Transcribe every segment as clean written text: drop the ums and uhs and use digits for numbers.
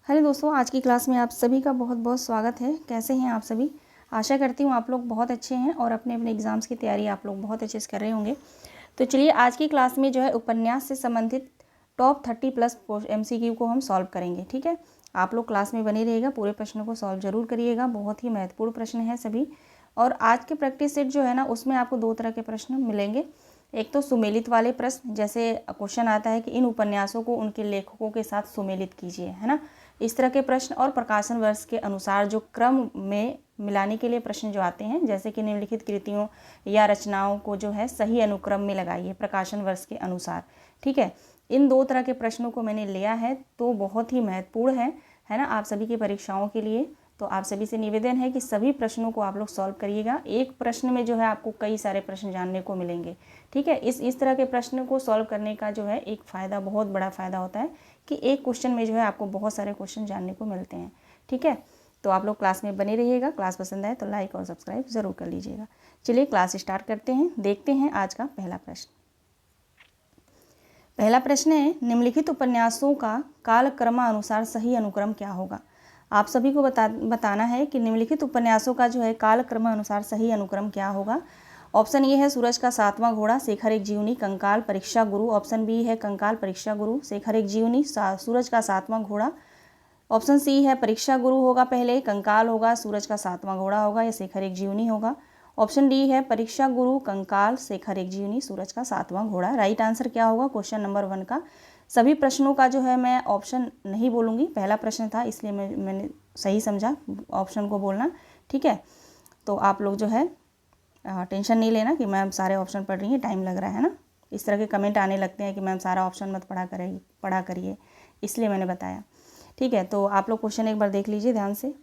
Hello दोस्तों, आज की क्लास में आप सभी का बहुत बहुत स्वागत है। कैसे हैं आप सभी? आशा करती हूँ आप लोग बहुत अच्छे हैं और अपने अपने एग्ज़ाम्स की तैयारी आप लोग बहुत अच्छे से कर रहे होंगे। तो चलिए आज की क्लास में जो है उपन्यास से संबंधित टॉप 30+ MCQ को हम सॉल्व करेंगे। ठीक है, आप लोग क्लास में बने रहिएगा, पूरे प्रश्नों को सॉल्व जरूर करिएगा। बहुत ही महत्वपूर्ण प्रश्न है सभी। और आज के प्रैक्टिस सेट जो है ना, उसमें आपको दो तरह के प्रश्न मिलेंगे। एक तो सुमेलित वाले प्रश्न, जैसे क्वेश्चन आता है कि इन उपन्यासों को उनके लेखकों के साथ सुमेलित कीजिए, है ना, इस तरह के प्रश्न। और प्रकाशन वर्ष के अनुसार जो क्रम में मिलाने के लिए प्रश्न जो आते हैं, जैसे कि निम्नलिखित कृतियों या रचनाओं को जो है सही अनुक्रम में लगाइए प्रकाशन वर्ष के अनुसार। ठीक है, इन दो तरह के प्रश्नों को मैंने लिया है, तो बहुत ही महत्वपूर्ण है ना, आप सभी की परीक्षाओं के लिए। तो आप सभी से निवेदन है कि सभी प्रश्नों को आप लोग सॉल्व करिएगा। एक प्रश्न में जो है आपको कई सारे प्रश्न जानने को मिलेंगे। ठीक है, इस तरह के प्रश्न को सॉल्व करने का जो है एक फ़ायदा, बहुत बड़ा फ़ायदा होता है कि एक क्वेश्चन में जो है आपको बहुत सारे क्वेश्चन जानने को मिलते हैं। ठीक है, तो आप लोग क्लास में बने रहिएगा। क्लास पसंद आए तो लाइक और सब्सक्राइब ज़रूर कर लीजिएगा। चलिए क्लास स्टार्ट करते हैं। देखते हैं आज का पहला प्रश्न। पहला प्रश्न है, निम्नलिखित उपन्यासों का कालक्रमानुसार सही अनुक्रम क्या होगा? आप सभी को बताना है कि निम्नलिखित उपन्यासों का जो है कालक्रमानुसार सही अनुक्रम क्या होगा। ऑप्शन ए है सूरज का सातवां घोड़ा, शेखर एक जीवनी, कंकाल, परीक्षा गुरु। ऑप्शन बी है कंकाल, परीक्षा गुरु, शेखर एक जीवनी, सूरज का सातवां घोड़ा। ऑप्शन सी है परीक्षा गुरु होगा पहले, कंकाल होगा, सूरज का सातवां घोड़ा होगा, या शेखर एक जीवनी होगा। ऑप्शन डी है परीक्षा गुरु, कंकाल, शेखर एक जीवनी, सूरज का सातवां घोड़ा। राइट आंसर क्या होगा क्वेश्चन नंबर 1 का? सभी प्रश्नों का जो है मैं ऑप्शन नहीं बोलूँगी, पहला प्रश्न था इसलिए मैंने सही समझा ऑप्शन को बोलना। ठीक है, तो आप लोग जो है टेंशन नहीं लेना कि मैम सारे ऑप्शन पढ़ रही हैं, टाइम लग रहा है ना। इस तरह के कमेंट आने लगते हैं कि मैम सारा ऑप्शन मत पढ़ा करिए, इसलिए मैंने बताया। ठीक है, तो आप लोग क्वेश्चन एक बार देख लीजिए ध्यान से।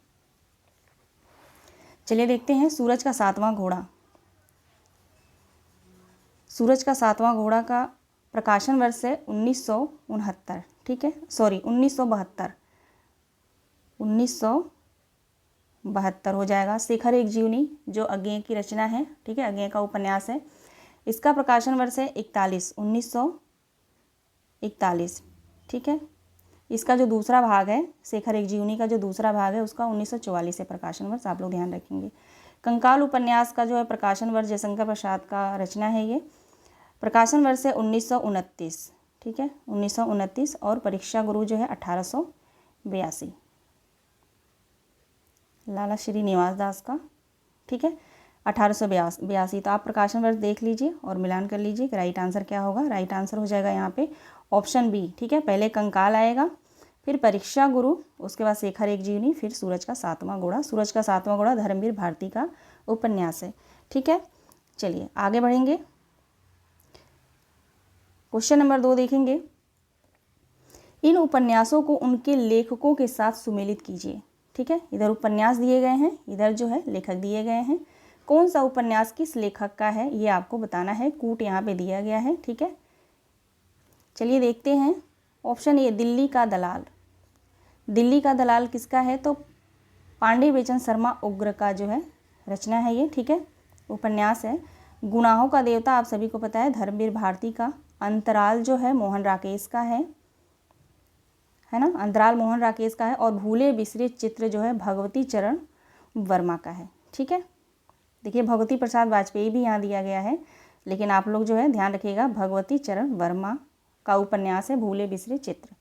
चलिए देखते हैं, सूरज का सातवां घोड़ा। सूरज का सातवां घोड़ा का प्रकाशन वर्ष है 1969। ठीक है, सॉरी 1972 हो जाएगा। शेखर एक जीवनी जो अज्ञेय की रचना है, ठीक है, अज्ञेय का उपन्यास है, इसका प्रकाशन वर्ष है 1941। ठीक है, इसका जो दूसरा भाग है, शेखर एक जीवनी का जो दूसरा भाग है, उसका 1944 है प्रकाशन वर्ष, आप लोग ध्यान रखेंगे। कंकाल उपन्यास का जो है प्रकाशन वर्ष जयशंकर प्रसाद का रचना है, ये प्रकाशन वर्ष है 1929। ठीक है, 1929। और परीक्षा गुरु जो है 1882, लाला श्रीनिवास दास का। ठीक है, 1882। तो आप प्रकाशन वर्ष देख लीजिए और मिलान कर लीजिए कि राइट आंसर क्या होगा। राइट आंसर हो जाएगा यहाँ पे ऑप्शन बी। ठीक है, पहले कंकाल आएगा, फिर परीक्षा गुरु, उसके बाद शेखर एक जीवनी, फिर सूरज का सातवां घोड़ा। सूरज का सातवां घोड़ा धर्मवीर भारती का उपन्यास है। ठीक है, चलिए आगे बढ़ेंगे। क्वेश्चन नंबर 2 देखेंगे, इन उपन्यासों को उनके लेखकों के साथ सुमेलित कीजिए। ठीक है, इधर उपन्यास दिए गए हैं, इधर जो है लेखक दिए गए हैं। कौन सा उपन्यास किस लेखक का है ये आपको बताना है, कूट यहाँ पे दिया गया है। ठीक है, चलिए देखते हैं। ऑप्शन ए दिल्ली का दलाल। दिल्ली का दलाल किसका है? तो पांडे बेचन शर्मा उग्र का जो है रचना है ये। ठीक है, उपन्यास है। गुनाहों का देवता आप सभी को पता है, धर्मवीर भारती का। अंतराल जो है मोहन राकेश का है ना, अंतराल मोहन राकेश का है। और भूले बिसरे चित्र जो है भगवती चरण वर्मा का है। ठीक है, देखिए भगवती प्रसाद वाजपेयी भी यहाँ दिया गया है, लेकिन आप लोग जो है ध्यान रखिएगा, भगवती चरण वर्मा का उपन्यास है भूले बिसरे चित्र।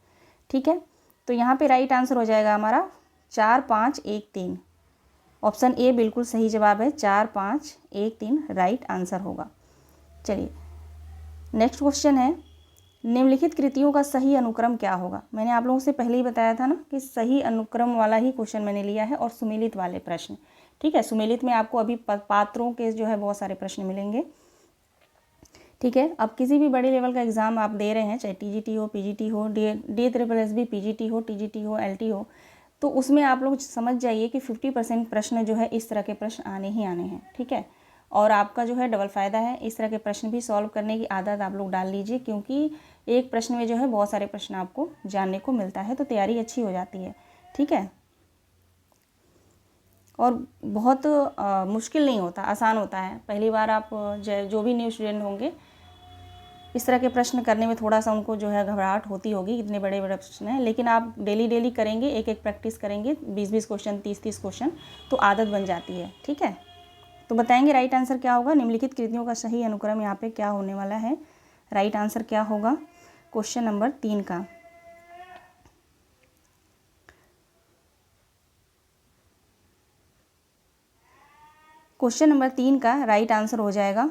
ठीक है, तो यहाँ पे राइट आंसर हो जाएगा हमारा 4, 5, 1, 3। ऑप्शन ए बिल्कुल सही जवाब है, 4, 5, 1, 3 राइट आंसर होगा। चलिए नेक्स्ट क्वेश्चन है, निम्नलिखित कृतियों का सही अनुक्रम क्या होगा? मैंने आप लोगों से पहले ही बताया था ना कि सही अनुक्रम वाला ही क्वेश्चन मैंने लिया है, और सुमेलित वाले प्रश्न। ठीक है, सुमेलित में आपको अभी पात्रों के जो है बहुत सारे प्रश्न मिलेंगे। ठीक है, अब किसी भी बड़े लेवल का एग्ज़ाम आप दे रहे हैं, चाहे टीजीटी हो, पीजीटी हो, DSSB पीजीटी हो, टीजीटी हो, एलटी हो, तो उसमें आप लोग समझ जाइए कि 50% प्रश्न जो है इस तरह के प्रश्न आने ही आने हैं। ठीक है, और आपका जो है डबल फ़ायदा है, इस तरह के प्रश्न भी सॉल्व करने की आदत आप लोग डाल लीजिए, क्योंकि एक प्रश्न में जो है बहुत सारे प्रश्न आपको जानने को मिलता है, तो तैयारी अच्छी हो जाती है। ठीक है, और बहुत मुश्किल नहीं होता, आसान होता है। पहली बार आप जो भी न्यू स्टूडेंट होंगे इस तरह के प्रश्न करने में थोड़ा सा उनको जो है घबराहट होती होगी, इतने बड़े बड़े प्रश्न हैं, लेकिन आप डेली करेंगे, एक एक प्रैक्टिस करेंगे, 20-20 क्वेश्चन, 30-30 क्वेश्चन, तो आदत बन जाती है। ठीक है, तो बताएंगे राइट आंसर क्या होगा। निम्नलिखित कृतियों का सही अनुक्रम यहाँ पे क्या होने वाला है, राइट आंसर क्या होगा क्वेश्चन नंबर 3 का। क्वेश्चन नंबर 3 का राइट आंसर हो जाएगा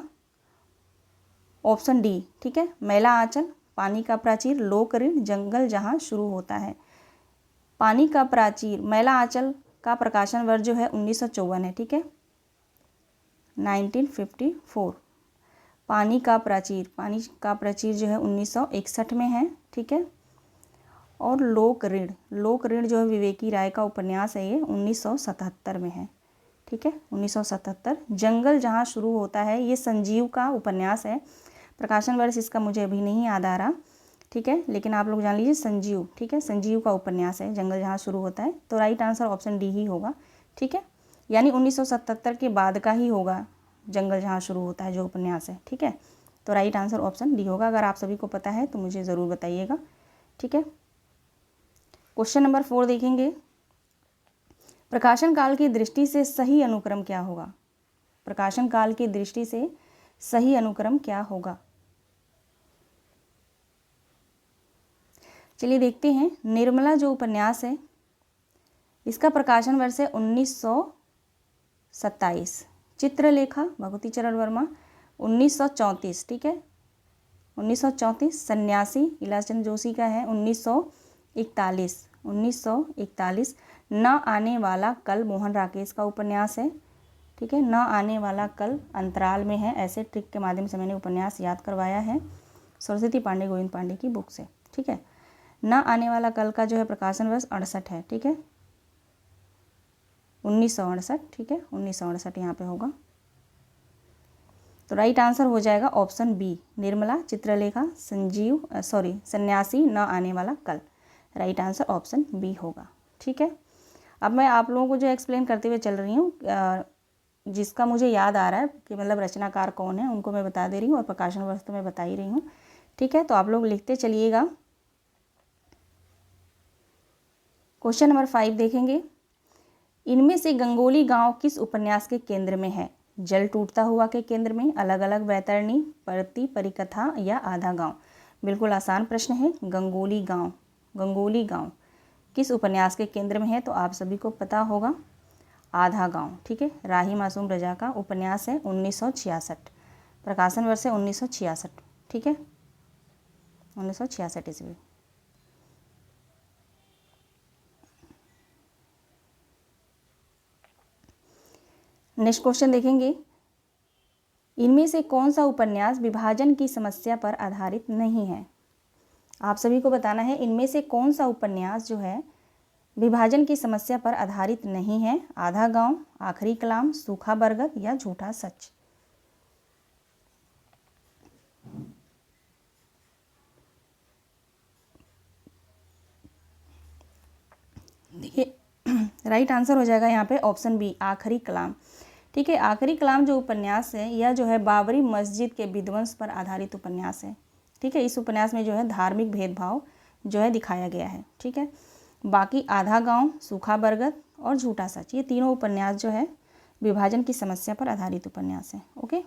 ऑप्शन डी। ठीक है, मैला आंचल, पानी का प्राचीर, लोक ऋण, जंगल जहाँ शुरू होता है। पानी का प्राचीर, मैला आंचल का प्रकाशन वर्ष जो है 1954 है। ठीक है, 1954। पानी का प्राचीर जो है 1961 में है। ठीक है, और लोक ऋण जो है विवेकी राय का उपन्यास है, ये 1977 में है। ठीक है, 1977। जंगल जहाँ शुरू होता है, ये संजीव का उपन्यास है। प्रकाशन वर्ष इसका मुझे अभी नहीं याद आ रहा। ठीक है, लेकिन आप लोग जान लीजिए संजीव। ठीक है, संजीव का उपन्यास है जंगल जहाँ शुरू होता है, तो राइट आंसर ऑप्शन डी ही होगा। ठीक है, यानी 1977 के बाद का ही होगा जंगल जहाँ शुरू होता है जो उपन्यास है। ठीक है, तो राइट आंसर ऑप्शन डी होगा। अगर आप सभी को पता है तो मुझे ज़रूर बताइएगा। ठीक है, क्वेश्चन नंबर 4 देखेंगे। प्रकाशन काल की दृष्टि से सही अनुक्रम क्या होगा। प्रकाशन काल की दृष्टि से सही अनुक्रम क्या होगा। चलिए देखते हैं। निर्मला जो उपन्यास है, इसका प्रकाशन वर्ष है 1927। चित्रलेखा भगवती चरण वर्मा 1934। ठीक है, 1934। सन्यासी इलाचंद जोशी का है 1941। न आने वाला कल मोहन राकेश का उपन्यास है। ठीक है, न आने वाला कल अंतराल में है। ऐसे ट्रिक के माध्यम से मैंने उपन्यास याद करवाया है सरस्वती पांडे गोविंद पांडे की बुक से। ठीक है, न आने वाला कल का जो है प्रकाशन वर्ष 68 है। ठीक है, 1968। ठीक है, 1968 यहाँ पे होगा। तो राइट आंसर हो जाएगा ऑप्शन बी, निर्मला, चित्रलेखा, सन्यासी, न आने वाला कल। राइट आंसर ऑप्शन बी होगा। ठीक है, अब मैं आप लोगों को जो एक्सप्लेन करते हुए चल रही हूँ, जिसका मुझे याद आ रहा है कि मतलब रचनाकार कौन है, उनको मैं बता दे रही हूँ, और प्रकाशन वर्ष तो मैं बता ही रही हूँ। ठीक है, तो आप लोग लिखते चलिएगा। क्वेश्चन नंबर 5 देखेंगे। इनमें से गंगोली गांव किस उपन्यास के केंद्र में है। जल टूटता हुआ के केंद्र में, अलग अलग बैतरणी, परती परिकथा या आधा गांव। बिल्कुल आसान प्रश्न है। गंगोली गांव किस उपन्यास के केंद्र में है, तो आप सभी को पता होगा आधा गांव। ठीक है, राही मासूम रजा का उपन्यास है 1966। प्रकाशन वर्ष है 1966। ठीक है, 1966 ईस्वी। नेक्स्ट क्वेश्चन देखेंगे। इनमें से कौन सा उपन्यास विभाजन की समस्या पर आधारित नहीं है। आप सभी को बताना है इनमें से कौन सा उपन्यास जो है विभाजन की समस्या पर आधारित नहीं है। आधा गांव, आखिरी कलाम, सूखा बरगद या झूठा सच। देखिए राइट आंसर हो जाएगा यहाँ पे ऑप्शन बी, आखिरी कलाम। ठीक है, आखिरी कलाम जो उपन्यास है यह जो है बाबरी मस्जिद के विध्वंस पर आधारित उपन्यास है। ठीक है, इस उपन्यास में जो है धार्मिक भेदभाव जो है दिखाया गया है। ठीक है, बाकी आधा गांव, सूखा बरगद और झूठा सच, ये तीनों उपन्यास जो है विभाजन की समस्या पर आधारित उपन्यास है। ओके,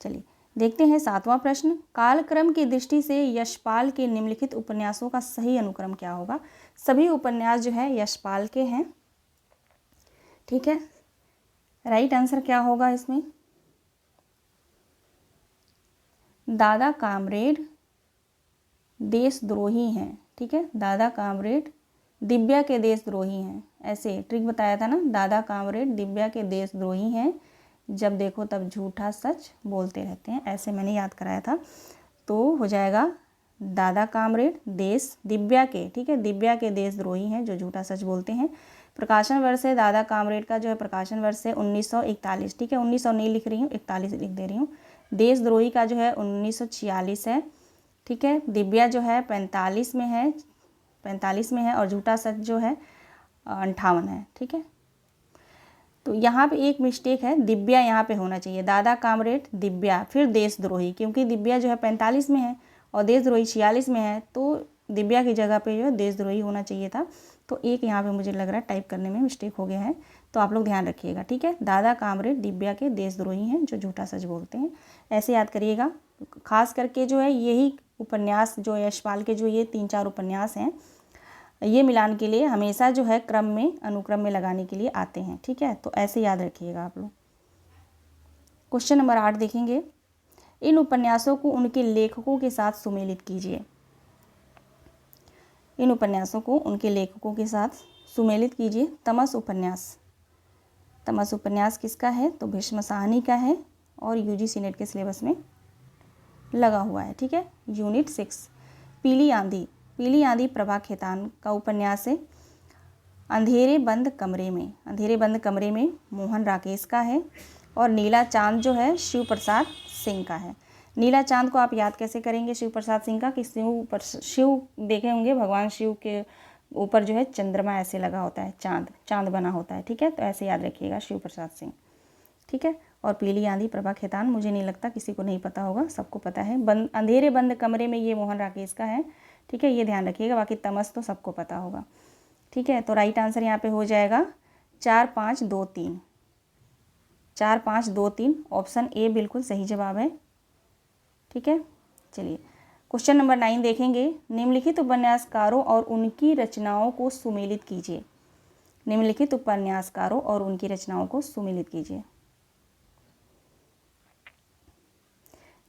चलिए देखते हैं 7वां प्रश्न। कालक्रम की दृष्टि से यशपाल के निम्नलिखित उपन्यासों का सही अनुक्रम क्या होगा। सभी उपन्यास जो है यशपाल के हैं। ठीक है, राइट आंसर क्या होगा इसमें। दादा कामरेड देशद्रोही हैं। ठीक है, दादा कामरेड दिव्या के देशद्रोही हैं। ऐसे ट्रिक बताया था ना, दादा कामरेड दिव्या के देशद्रोही हैं, जब देखो तब झूठा सच बोलते रहते हैं, ऐसे मैंने याद कराया था। तो हो जाएगा दादा कामरेड दिव्या के, ठीक है, दिव्या के देशद्रोही हैं जो झूठा सच बोलते हैं। प्रकाशन वर्ष है दादा कामरेड का जो है प्रकाशन वर्ष है 1941। ठीक है, 1900 नहीं लिख रही हूँ, 41 लिख दे रही हूँ। देशद्रोही का जो है 1946 है। ठीक है, दिव्या जो है 45 में है और झूठा सच जो है 58 है। ठीक है, तो यहाँ पे एक मिस्टेक है, दिव्या यहाँ पे होना चाहिए, दादा कामरेड दिव्या, फिर देशद्रोही, क्योंकि दिव्या जो है 45 में है और देशद्रोही 46 में है, तो दिव्या की जगह पे जो है देशद्रोही होना चाहिए था। तो एक यहाँ पे मुझे लग रहा है टाइप करने में मिस्टेक हो गया है, तो आप लोग ध्यान रखिएगा, ठीक है। दादा कामरेड दिव्या के देशद्रोही हैं जो झूठा सच बोलते हैं, ऐसे याद करिएगा। खास करके जो है यही उपन्यास जो यशपाल के जो ये 3-4 उपन्यास हैं, ये मिलान के लिए हमेशा जो है क्रम में, अनुक्रम में लगाने के लिए आते हैं, ठीक है। तो ऐसे याद रखिएगा आप लोग। क्वेश्चन नंबर 8 देखेंगे, इन उपन्यासों को उनके लेखकों के साथ सुमेलित कीजिए। इन उपन्यासों को उनके लेखकों के साथ सुमेलित कीजिए। तमस उपन्यास, तमस उपन्यास किसका है? तो भीष्म साहनी का है और यूजीसी नेट के सिलेबस में लगा हुआ है, ठीक है। यूनिट 6। पीली आंधी, पीली आंधी प्रभा खेतान का उपन्यास है। अंधेरे बंद कमरे में, अंधेरे बंद कमरे में मोहन राकेश का है और नीला चांद जो है शिव प्रसाद सिंह का है। नीला चांद को आप याद कैसे करेंगे शिव प्रसाद सिंह का? कि शिव देखे होंगे, भगवान शिव के ऊपर जो है चंद्रमा ऐसे लगा होता है, चांद बना होता है, ठीक है। तो ऐसे याद रखिएगा शिव प्रसाद सिंह, ठीक है। और पीली आंधी प्रभा खेतान मुझे नहीं लगता किसी को नहीं पता होगा, सबको पता है। अंधेरे बंद कमरे में ये मोहन राकेश का है, ठीक है, ये ध्यान रखिएगा। बाकी तमस तो सबको पता होगा, ठीक है। तो राइट आंसर यहाँ पे हो जाएगा 4, 5, 2, 3, 4, 5, 2, 3, ऑप्शन ए बिल्कुल सही जवाब है, ठीक है। चलिए क्वेश्चन नंबर 9 देखेंगे, निम्नलिखित उपन्यासकारों और उनकी रचनाओं को सुमेलित कीजिए। निम्नलिखित उपन्यासकारों और उनकी रचनाओं को सुमेलित कीजिए।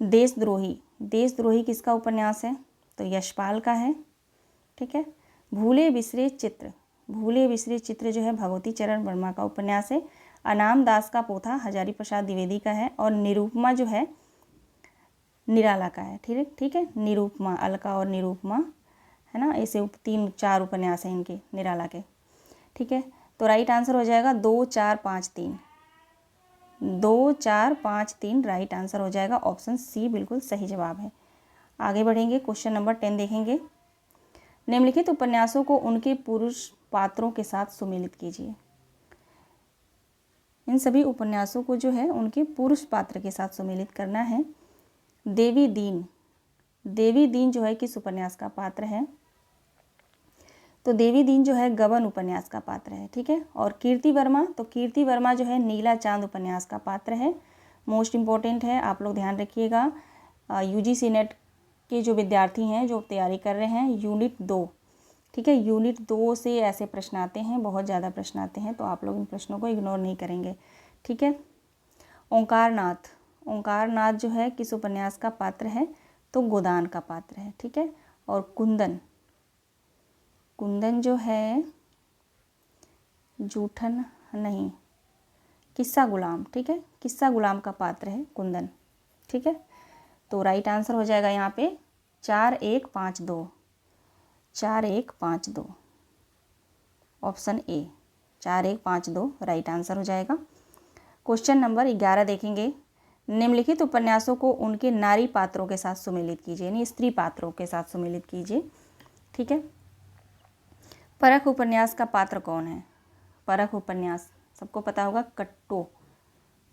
देशद्रोही, देशद्रोही किसका उपन्यास है? तो यशपाल का है, ठीक है। भूले बिसरे चित्र, भूले बिसरे चित्र जो है भगवती चरण वर्मा का उपन्यास है। अनाम दास का पोथा हजारी प्रसाद द्विवेदी का है और निरूपमा जो है निराला का है, ठीक है। निरूपमा, अलका और निरूपमा है ना, ऐसे 3-4 उपन्यास हैं इनके, निराला के, ठीक है। तो राइट आंसर हो जाएगा 2, 4, 5, 3, 2, 4, 5, 3 राइट आंसर हो जाएगा। ऑप्शन सी बिल्कुल सही जवाब है। आगे बढ़ेंगे, क्वेश्चन नंबर 10 देखेंगे, निम्नलिखित उपन्यासों को उनके पुरुष पात्रों के साथ सुमेलित कीजिए। इन सभी उपन्यासों को जो है उनके पुरुष पात्र के साथ सुमेलित करना है। देवी दीन, देवी दीन जो है किस उपन्यास का पात्र है? तो देवी दीन जो है गबन उपन्यास का पात्र है, ठीक है। और कीर्ति वर्मा, तो कीर्ति वर्मा जो है नीला चांद उपन्यास का पात्र है। मोस्ट इम्पॉर्टेंट है, आप लोग ध्यान रखिएगा। यूजीसी नेट के जो विद्यार्थी हैं जो तैयारी कर रहे हैं, यूनिट 2, ठीक है, यूनिट 2 से ऐसे प्रश्न आते हैं, बहुत ज़्यादा प्रश्न आते हैं, तो आप लोग इन प्रश्नों को इग्नोर नहीं करेंगे, ठीक है। ओंकारनाथ, ओंकारनाथ जो है किस उपन्यास का पात्र है? तो गोदान का पात्र है, ठीक है। और कुंदन, कुंदन जो है जूठन नहीं, किस्सा गुलाम, ठीक है, किस्सा गुलाम का पात्र है कुंदन, ठीक है। तो राइट आंसर हो जाएगा यहाँ पे 4, 1, 5, 2, 4, 1, 5, 2, ऑप्शन ए 4, 1, 5, 2 राइट आंसर हो जाएगा। क्वेश्चन नंबर 11 देखेंगे, निम्नलिखित उपन्यासों को उनके नारी पात्रों के साथ सुमेलित कीजिए, यानी स्त्री पात्रों के साथ सुमेलित कीजिए, ठीक है। परख उपन्यास का पात्र कौन है? परख उपन्यास सबको पता होगा, कट्टो,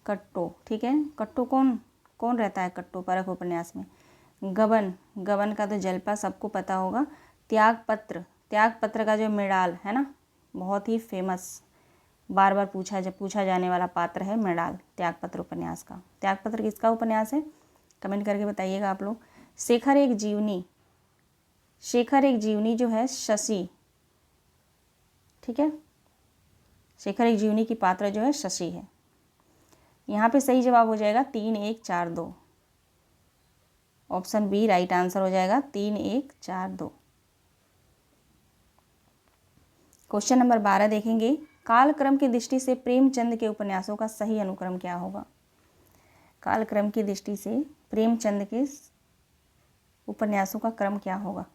कट्टो, ठीक है। कट्टो कौन कौन रहता है? कट्टो परख उपन्यास में। गबन, गबन का तो जलपा सबको पता होगा। त्यागपत्र, त्यागपत्र का जो मृणाल है ना, बहुत ही फेमस, बार बार पूछा जाने वाला पात्र है मृणाल, त्यागपत्र उपन्यास का। त्यागपत्र किसका उपन्यास है? कमेंट करके बताइएगा आप लोग। शेखर एक जीवनी, शेखर एक जीवनी जो है शशि, ठीक है, शेखर एक जीवनी की पात्र जो है शशि है। यहाँ पे सही जवाब हो जाएगा 3, 1, 4, 2, ऑप्शन बी राइट आंसर हो जाएगा 3, 1, 4, 2। क्वेश्चन नंबर 12 देखेंगे, कालक्रम की दृष्टि से प्रेमचंद के उपन्यासों का सही अनुक्रम क्या होगा? कालक्रम की दृष्टि से प्रेमचंद के उपन्यासों का क्रम क्या होगा?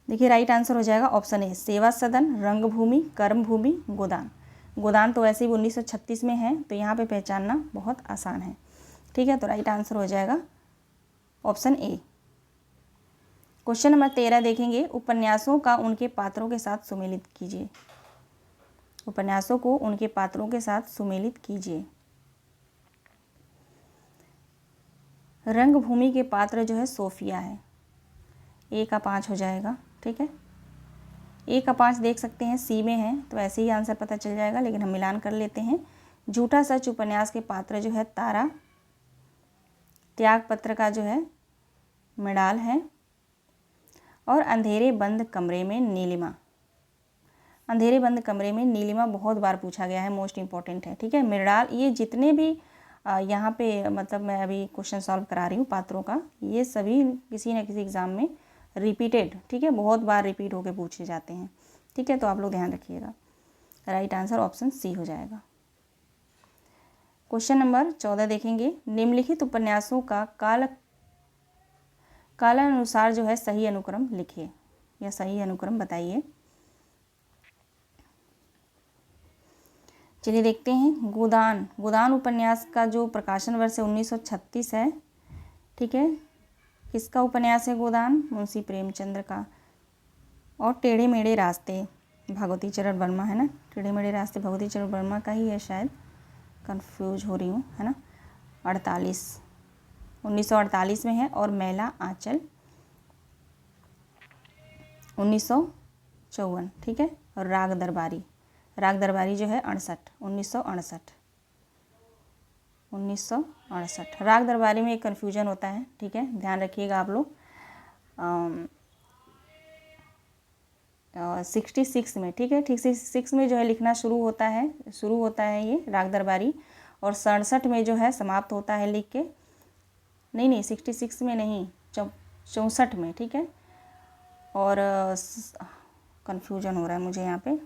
देखिए राइट आंसर हो जाएगा ऑप्शन ए, सेवा सदन, रंगभूमि, कर्मभूमि, गोदान। गोदान तो वैसे ही 1936 में है, तो यहाँ पे पहचानना बहुत आसान है, ठीक है। तो राइट आंसर हो जाएगा ऑप्शन ए। क्वेश्चन नंबर 13 देखेंगे, उपन्यासों का उनके पात्रों के साथ सुमेलित कीजिए। उपन्यासों को उनके पात्रों के साथ सुमेलित कीजिए। रंगभूमि के पात्र जो है सोफिया है। ए का 5 हो जाएगा, ठीक है। ए का 5 देख सकते हैं सी में है, तो ऐसे ही आंसर पता चल जाएगा, लेकिन हम मिलान कर लेते हैं। झूठा सच उपन्यास के पात्र जो है तारा। त्यागपत्र का जो है मृणाल है। और अंधेरे बंद कमरे में नीलिमा। अंधेरे बंद कमरे में नीलिमा बहुत बार पूछा गया है, मोस्ट इंपॉर्टेंट है, ठीक है। मृणाल, ये जितने भी यहाँ पे मतलब मैं अभी क्वेश्चन सॉल्व करा रही हूँ पात्रों का, ये सभी किसी न किसी एग्ज़ाम में रिपीटेड, ठीक है, बहुत बार रिपीट होके पूछे जाते हैं, ठीक है। तो आप लोग ध्यान रखिएगा। राइट आंसर ऑप्शन सी हो जाएगा। क्वेश्चन नंबर 14 देखेंगे, निम्नलिखित उपन्यासों का कालानुसार जो है सही अनुक्रम लिखिए या सही अनुक्रम बताइए। चलिए देखते हैं। गोदान, गोदान उपन्यास का जो प्रकाशन वर्ष है 1936 है, ठीक है। किसका उपन्यास है गोदान? मुंशी प्रेमचंद्र का। और टेढ़े मेढ़े रास्ते भगवती चरण वर्मा है ना, टेढ़े मेढ़े रास्ते भगवती चरण वर्मा का ही है शायद, कंफ्यूज हो रही हूँ, है ना। 1948 में है। और मैला आंचल 1954, ठीक है। और राग दरबारी जो है 1968। राग दरबारी में एक कन्फ्यूजन होता है, ठीक है, ध्यान रखिएगा आप लोग। 66 में, ठीक है, 66 में जो है लिखना शुरू होता है ये राग दरबारी। और 67 में जो है समाप्त होता है लिख के, नहीं 66 में नहीं, 64 में, ठीक है। और कन्फ्यूजन हो रहा है मुझे यहाँ पे।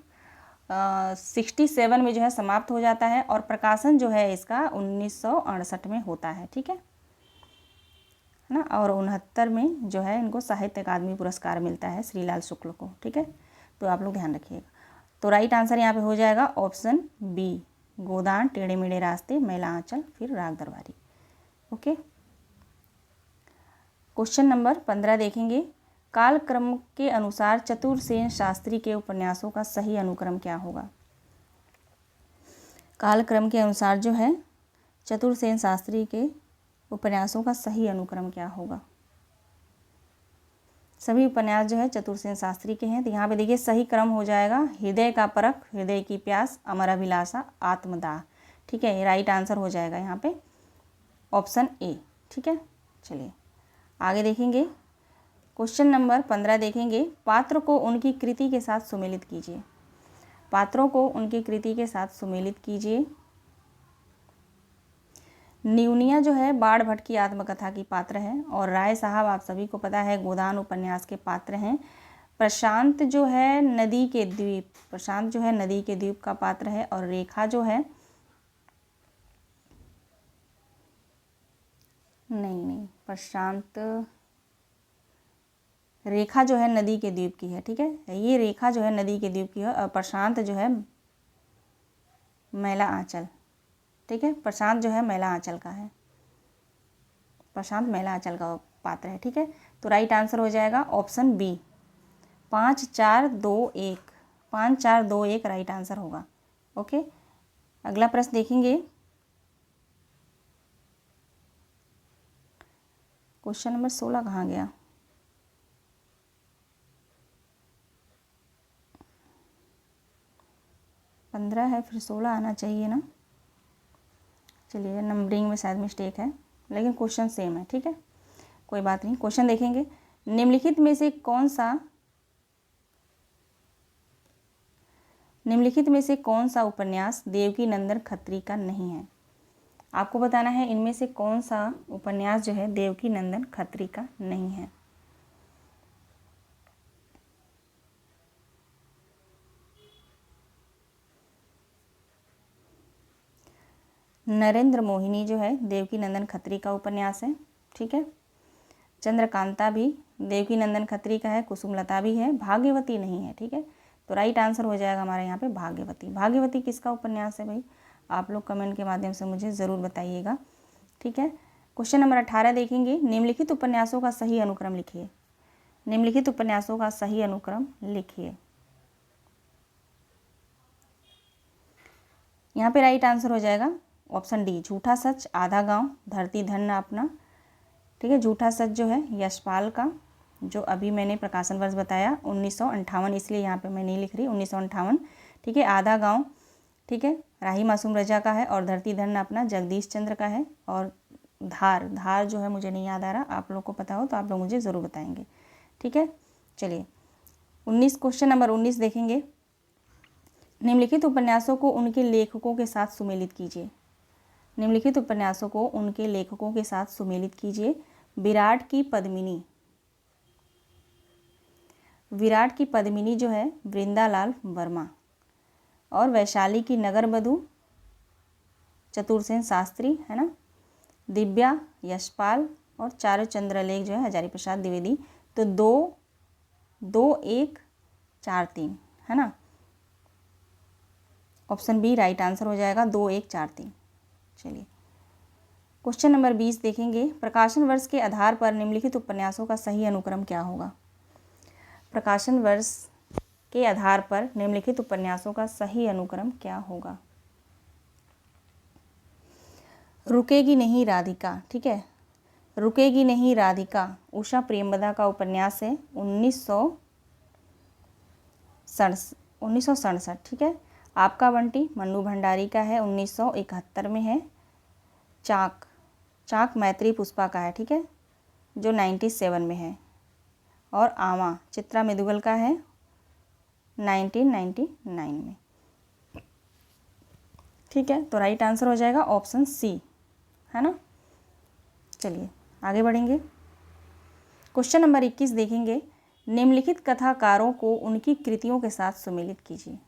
67 में जो है समाप्त हो जाता है। और प्रकाशन जो है इसका 1968 में होता है, ठीक है ना। और 69 में जो है इनको साहित्य अकादमी पुरस्कार मिलता है श्रीलाल शुक्ल को, ठीक है। तो आप लोग ध्यान रखिएगा। तो राइट आंसर यहाँ पे हो जाएगा ऑप्शन बी, गोदान, टेढ़े मेढ़े रास्ते, मैला आंचल, फिर राग दरबारी। ओके। क्वेश्चन नंबर 15 देखेंगे, कालक्रम के अनुसार चतुरसेन शास्त्री के उपन्यासों का सही अनुक्रम क्या होगा? कालक्रम के अनुसार जो है चतुरसेन शास्त्री के उपन्यासों का सही अनुक्रम क्या होगा? सभी उपन्यास जो है चतुरसेन शास्त्री के हैं। तो यहाँ पे देखिए सही क्रम हो जाएगा हृदय का परख, हृदय की प्यास, अमर अभिलाषा, आत्मदाह, ठीक है। राइट आंसर हो जाएगा यहाँ पे ऑप्शन ए, ठीक है। चलिए आगे देखेंगे। क्वेश्चन नंबर 15 देखेंगे, पात्र को उनकी कृति के साथ सुमेलित कीजिए। पात्रों को उनकी कृति के साथ सुमेलित कीजिए। न्यूनिया जो है बाण भट्ट की आत्मकथा की पात्र है। और राय साहब आप सभी को पता है गोदान उपन्यास के पात्र हैं। प्रशांत जो है नदी के द्वीप का पात्र है। और रेखा जो है नहीं प्रशांत, रेखा जो है नदी के द्वीप की है, ठीक है। ये रेखा जो है नदी के द्वीप की है। और प्रशांत जो है मैला आंचल, ठीक है। प्रशांत जो है मैला आंचल का है, प्रशांत मैला आंचल का पात्र है, ठीक है। तो राइट आंसर हो जाएगा ऑप्शन बी, 5 4 2 1, 5 4 2 1 राइट आंसर होगा। ओके। अगला प्रश्न देखेंगे। क्वेश्चन नंबर 16 कहाँ गया? पंद्रह है, फिर 16 आना चाहिए ना। चलिए नंबरिंग में शायद मिस्टेक है, लेकिन क्वेश्चन सेम है, ठीक है, कोई बात नहीं। क्वेश्चन देखेंगे, निम्नलिखित में से कौन सा उपन्यास देवकी नंदन खत्री का नहीं है? आपको बताना है इनमें से कौन सा उपन्यास जो है देवकी नंदन खत्री का नहीं है। नरेंद्र मोहिनी जो है देवकी नंदन खत्री का उपन्यास है, ठीक है। चंद्रकांता भी देवकी नंदन खत्री का है। कुसुमलता भी है। भाग्यवती नहीं है, ठीक है। तो राइट आंसर हो जाएगा हमारे यहाँ पे भाग्यवती। भाग्यवती किसका उपन्यास है भाई? आप लोग कमेंट के माध्यम से मुझे ज़रूर बताइएगा, ठीक है। क्वेश्चन नंबर 18 देखेंगे, निम्नलिखित उपन्यासों का सही अनुक्रम लिखिए। निम्नलिखित उपन्यासों का सही अनुक्रम लिखिए। यहाँ पे राइट आंसर हो जाएगा ऑप्शन डी, झूठा सच, आधा गांव, धरती धन्य अपना। ठीक है, झूठा सच जो है यशपाल का, जो अभी मैंने प्रकाशन वर्ष बताया 1958, इसलिए यहाँ पे मैं नहीं लिख रही 1958। ठीक है, आधा गांव ठीक है राही मासूम रजा का है, और धरती धन्य अपना जगदीश चंद्र का है। और धार जो है मुझे नहीं याद आ रहा, आप लोग को पता हो तो आप लोग मुझे ज़रूर बताएंगे। ठीक है, चलिए 19 क्वेश्चन नंबर 19 देखेंगे। निम्नलिखित उपन्यासों को उनके लेखकों के साथ सुमेलित कीजिए। निम्नलिखित उपन्यासों को उनके लेखकों के साथ सुमेलित कीजिए। विराट की पद्मिनी, विराट की पद्मिनी जो है वृंदालाल वर्मा, और वैशाली की नगर बधू चतुरसेन शास्त्री है ना, दिव्या यशपाल, और चारु चंद्रलेख जो है हजारी प्रसाद द्विवेदी। तो 2 2 1 4 3 है ना, ऑप्शन बी राइट आंसर हो जाएगा 2 1 4 3। चलिए क्वेश्चन नंबर 20 देखेंगे। प्रकाशन वर्ष के आधार पर निम्नलिखित उपन्यासों का सही अनुक्रम क्या होगा। प्रकाशन वर्ष के आधार पर निम्नलिखित उपन्यासों का सही अनुक्रम क्या होगा। रुकेगी नहीं राधिका, ठीक है, रुकेगी नहीं राधिका उषा प्रेमवदा का उपन्यास है 1967। ठीक है, आपका बंटी मन्नू भंडारी का है 1971 में है। चाक मैत्री पुष्पा का है, ठीक है, जो 97 में है। और आमा चित्रा मेदुगल का है 1999 में। ठीक है, तो राइट आंसर हो जाएगा ऑप्शन सी है ना। चलिए आगे बढ़ेंगे। क्वेश्चन नंबर 21 देखेंगे। निम्नलिखित कथाकारों को उनकी कृतियों के साथ सुमेलित कीजिए।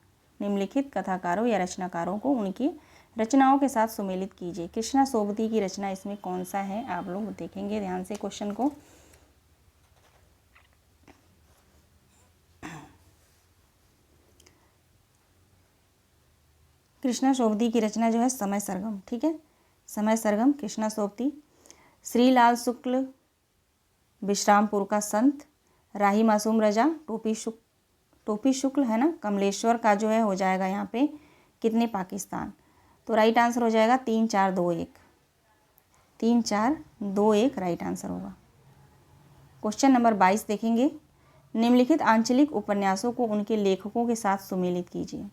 निम्नलिखित कथाकारों या रचनाकारों को उनकी रचनाओं के साथ सुमेलित कीजिए। कृष्णा सोबती की रचना इसमें कौन सा है, आप लोग देखेंगे ध्यान से क्वेश्चन को। कृष्णा सोबती की रचना जो है समय सरगम। ठीक है, समय सरगम कृष्णा सोबती। श्रीलाल शुक्ल विश्रामपुर का संत, राही मासूम रजा टोपी शुक्ल है ना, कमलेश्वर का जो है हो जाएगा यहाँ पे कितने पाकिस्तान। तो राइट आंसर हो जाएगा 3 4 2 1, 3 4 2 1 राइट आंसर होगा। क्वेश्चन नंबर 22 देखेंगे। निम्नलिखित आंचलिक उपन्यासों को उनके लेखकों के साथ सुमेलित कीजिए।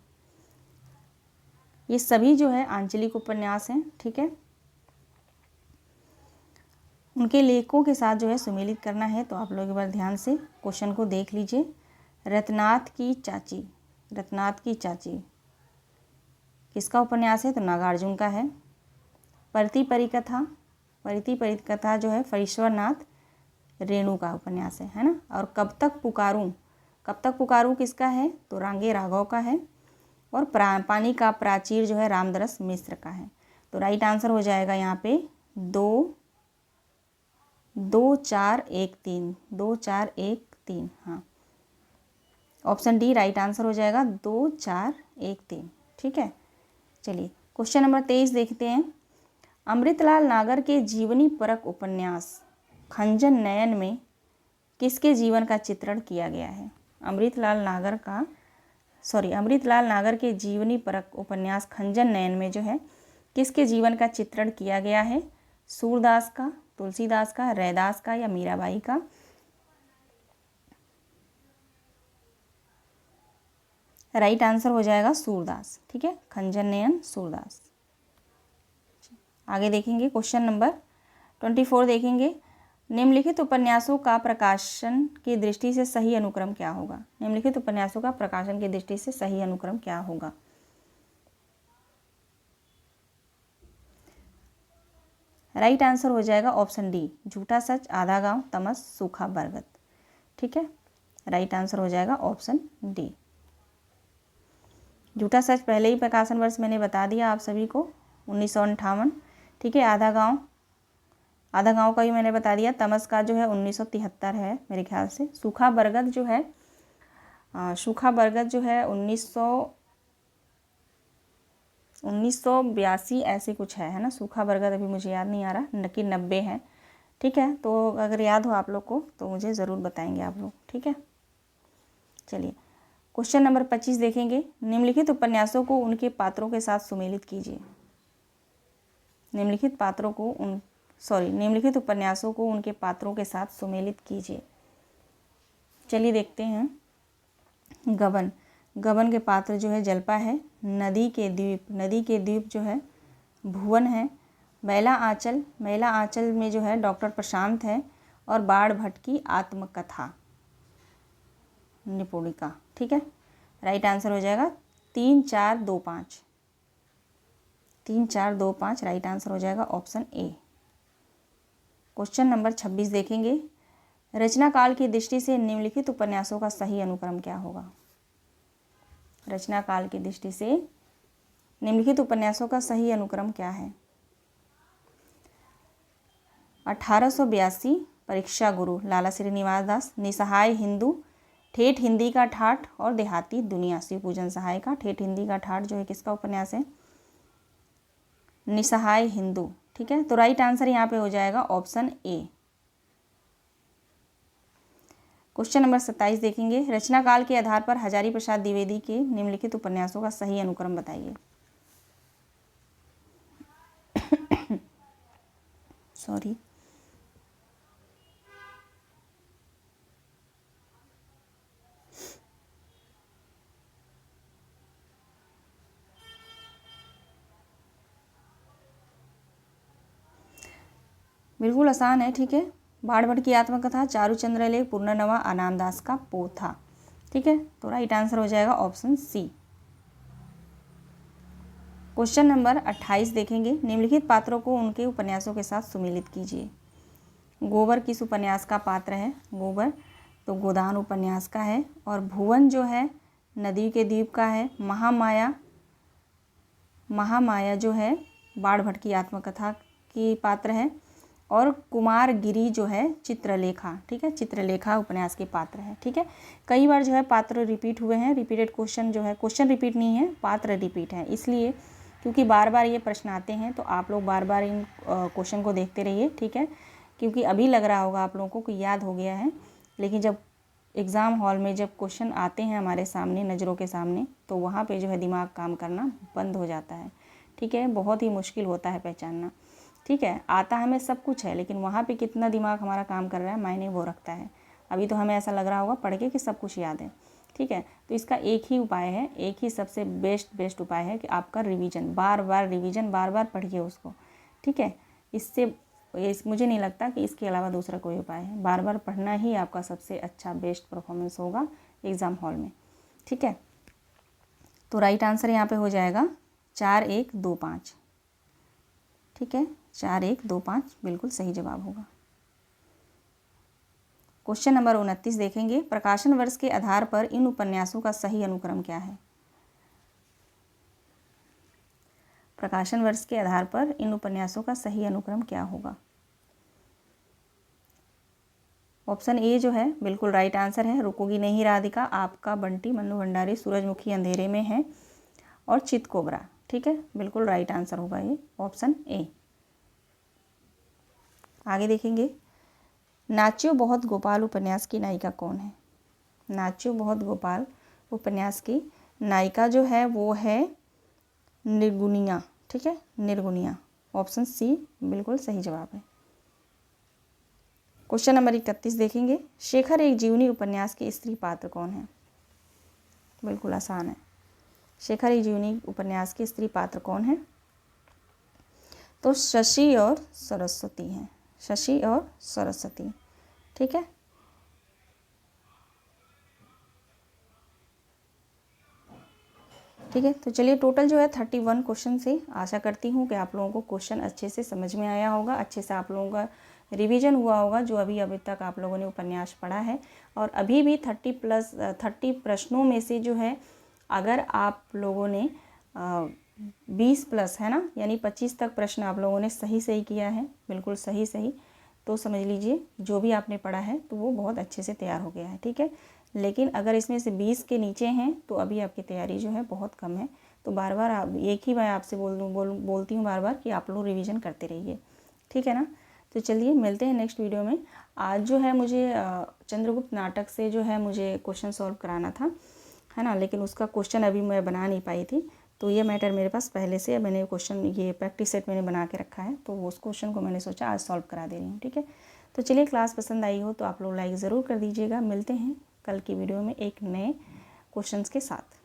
ये सभी जो है आंचलिक उपन्यास हैं। ठीक है, उनके लेखकों के साथ जो है सुमेलित करना है, तो आप लोग एक बार ध्यान से क्वेश्चन को देख लीजिए। रत्नाथ की चाची, रत्नाथ की चाची किसका उपन्यास है, तो नागार्जुन का है। परति परिकथा जो है फरीश्वरनाथ रेणु का उपन्यास है ना। और कब तक पुकारूं किसका है, तो रांगे राघव का है। और पानी का प्राचीर जो है रामदरस मिश्र का है। तो राइट आंसर हो जाएगा यहाँ पे 2 4 1 3, 2 4 1 3, हाँ ऑप्शन डी राइट आंसर हो जाएगा 2 4 1 3। ठीक है, चलिए क्वेश्चन नंबर 23 देखते हैं। अमृतलाल नागर के जीवनी परक उपन्यास खंजन नयन में किसके जीवन का चित्रण किया गया है। अमृतलाल नागर के जीवनी परक उपन्यास खंजन नयन में जो है किसके जीवन का चित्रण किया गया है। सूरदास का, तुलसीदास का, रैदास का या मीराबाई का। राइट आंसर हो जाएगा सूरदास। ठीक है, खंजन नयन सूरदास। आगे देखेंगे क्वेश्चन नंबर 24 देखेंगे। निम्नलिखित उपन्यासों का प्रकाशन की दृष्टि से सही अनुक्रम क्या होगा। निम्नलिखित उपन्यासों का प्रकाशन की दृष्टि से सही अनुक्रम क्या होगा। राइट आंसर हो जाएगा ऑप्शन डी, झूठा सच, आधा गांव, तमस, सूखा बरगद। ठीक है, राइट आंसर हो जाएगा ऑप्शन डी। झूठा सच पहले ही प्रकाशन वर्ष मैंने बता दिया आप सभी को 1958। ठीक है, आधा गांव का भी मैंने बता दिया। तमस का जो है 1973 है मेरे ख्याल से। सूखा बरगद जो है 1982 ऐसे कुछ है ना। सूखा बरगद अभी मुझे याद नहीं आ रहा, कि 90 है। ठीक है, तो अगर याद हो आप लोग को तो मुझे ज़रूर बताएंगे आप लोग। ठीक है, चलिए क्वेश्चन नंबर 25 देखेंगे। निम्नलिखित उपन्यासों को उनके पात्रों के साथ सुमेलित कीजिए। निम्नलिखित उपन्यासों को उनके पात्रों के साथ सुमेलित कीजिए। चलिए देखते हैं। गबन के पात्र जो है जलपा है। नदी के द्वीप जो है भुवन है। मैला आंचल में जो है डॉक्टर प्रशांत है। और बाढ़ भट्ट की आत्मकथा निपुणिका। ठीक है, राइट आंसर हो जाएगा 3 4 2 5। 3 4 2 5 राइट आंसर हो जाएगा ऑप्शन ए। क्वेश्चन नंबर 26 देखेंगे। रचना काल की दृष्टि से निम्नलिखित उपन्यासों का सही अनुक्रम क्या होगा? रचना काल की दृष्टि से निम्नलिखित उपन्यासों का सही अनुक्रम क्या है? 1882 परीक्षा गुरु लाला श्रीनिवास दास, निसहाय हिंदू, ठेठ हिंदी का ठाठ और देहाती दुनिया शिवपूजन सहाय का। ठेठ हिंदी का ठाठ जो है किसका उपन्यास है? निसहाय हिंदू। ठीक है, तो राइट आंसर यहाँ पे हो जाएगा ऑप्शन ए। क्वेश्चन नंबर 27 देखेंगे। रचना काल के आधार पर हजारी प्रसाद द्विवेदी के निम्नलिखित उपन्यासों का सही अनुक्रम बताइए। सॉरी, बिल्कुल आसान है। ठीक है, बाढ़ भट्ट की आत्मकथा, चारुचंद्र लेख, पूर्णनवा, आनंददास का पोथा। ठीक है, तो राइट आंसर हो जाएगा ऑप्शन सी। क्वेश्चन नंबर 28 देखेंगे। निम्नलिखित पात्रों को उनके उपन्यासों के साथ सुमेलित कीजिए। गोबर किस उपन्यास का पात्र है? गोबर तो गोदान उपन्यास का है। और भुवन जो है नदी के द्वीप का है। महामाया जो है बाढ़ भट्ट की आत्मकथा की पात्र है। और कुमार गिरी जो है चित्रलेखा, ठीक है, चित्रलेखा उपन्यास के पात्र है। ठीक है, कई बार जो है पात्र रिपीट हुए हैं। रिपीटेड क्वेश्चन जो है, क्वेश्चन रिपीट नहीं है, पात्र रिपीट है, इसलिए क्योंकि बार बार ये प्रश्न आते हैं तो आप लोग बार बार इन क्वेश्चन को देखते रहिए। ठीक है, क्योंकि अभी लग रहा होगा आप लोगों को कि याद हो गया है, लेकिन जब एग्ज़ाम हॉल में जब क्वेश्चन आते हैं हमारे सामने, नज़रों के सामने, तो वहाँ पे जो है दिमाग काम करना बंद हो जाता है। ठीक है, बहुत ही मुश्किल होता है पहचानना। ठीक है, आता हमें सब कुछ है, लेकिन वहाँ पे कितना दिमाग हमारा काम कर रहा है मायने वो रखता है। अभी तो हमें ऐसा लग रहा होगा पढ़ के कि सब कुछ याद है। ठीक है, तो इसका एक ही उपाय है, एक ही सबसे बेस्ट उपाय है कि आपका रिवीजन, बार बार पढ़िए उसको। ठीक है, इससे मुझे नहीं लगता कि इसके अलावा दूसरा कोई उपाय है। बार बार पढ़ना ही आपका सबसे अच्छा बेस्ट परफॉर्मेंस होगा एग्ज़ाम हॉल में। ठीक है, तो राइट आंसर यहाँ पे हो जाएगा 4 1 2 5। ठीक है, 4 1 2 5 बिल्कुल सही जवाब होगा। क्वेश्चन नंबर 29 देखेंगे। प्रकाशन वर्ष के आधार पर इन उपन्यासों का सही अनुक्रम क्या है? प्रकाशन वर्ष के आधार पर इन उपन्यासों का सही अनुक्रम क्या होगा? ऑप्शन ए जो है बिल्कुल राइट आंसर है। रुकोगी नहीं राधिका, आपका बंटी, मन्नू भंडारी, सूरजमुखी अंधेरे में है और चित कोबरा। ठीक है, बिल्कुल राइट आंसर होगा ये ऑप्शन ए। आगे देखेंगे। नाच्यो बहुत गोपाल उपन्यास की नायिका कौन है? नाच्यो बहुत गोपाल उपन्यास की नायिका जो है वो है निर्गुणिया। ठीक है, निर्गुणिया, ऑप्शन सी बिल्कुल सही जवाब है। क्वेश्चन नंबर 31 देखेंगे। शेखर एक जीवनी उपन्यास के स्त्री पात्र कौन है? बिल्कुल आसान है। शेखर एक जीवनी उपन्यास के स्त्री पात्र कौन है? तो शशि और सरस्वती हैं, शशि और सरस्वती। ठीक है, ठीक है, तो चलिए टोटल जो है 31 क्वेश्चन से आशा करती हूँ कि आप लोगों को क्वेश्चन अच्छे से समझ में आया होगा, अच्छे से आप लोगों का रिवीजन हुआ होगा जो अभी तक आप लोगों ने उपन्यास पढ़ा है। और अभी भी 30 प्रश्नों में से जो है अगर आप लोगों ने 20 प्लस है ना, यानी 25 तक प्रश्न आप लोगों ने सही किया है, बिल्कुल सही, तो समझ लीजिए जो भी आपने पढ़ा है तो वो बहुत अच्छे से तैयार हो गया है। ठीक है, लेकिन अगर इसमें से 20 के नीचे हैं तो अभी आपकी तैयारी जो है बहुत कम है। तो बार बार एक ही मैं आपसे बोलती हूँ बार बार कि आप लोग रिवीजन करते रहिए। ठीक है ना, तो चलिए मिलते हैं नेक्स्ट वीडियो में। आज जो है मुझे चंद्रगुप्त नाटक से जो है मुझे क्वेश्चन सॉल्व कराना था, है ना, लेकिन उसका क्वेश्चन अभी मैं बना नहीं पाई थी। तो ये मैटर मेरे पास पहले से, मैंने क्वेश्चन ये प्रैक्टिस सेट मैंने बना के रखा है, तो उस क्वेश्चन को मैंने सोचा आज सॉल्व करा दे रही हूँ। ठीक है, तो चलिए क्लास पसंद आई हो तो आप लोग लाइक ज़रूर कर दीजिएगा। मिलते हैं कल की वीडियो में एक नए क्वेश्चंस के साथ।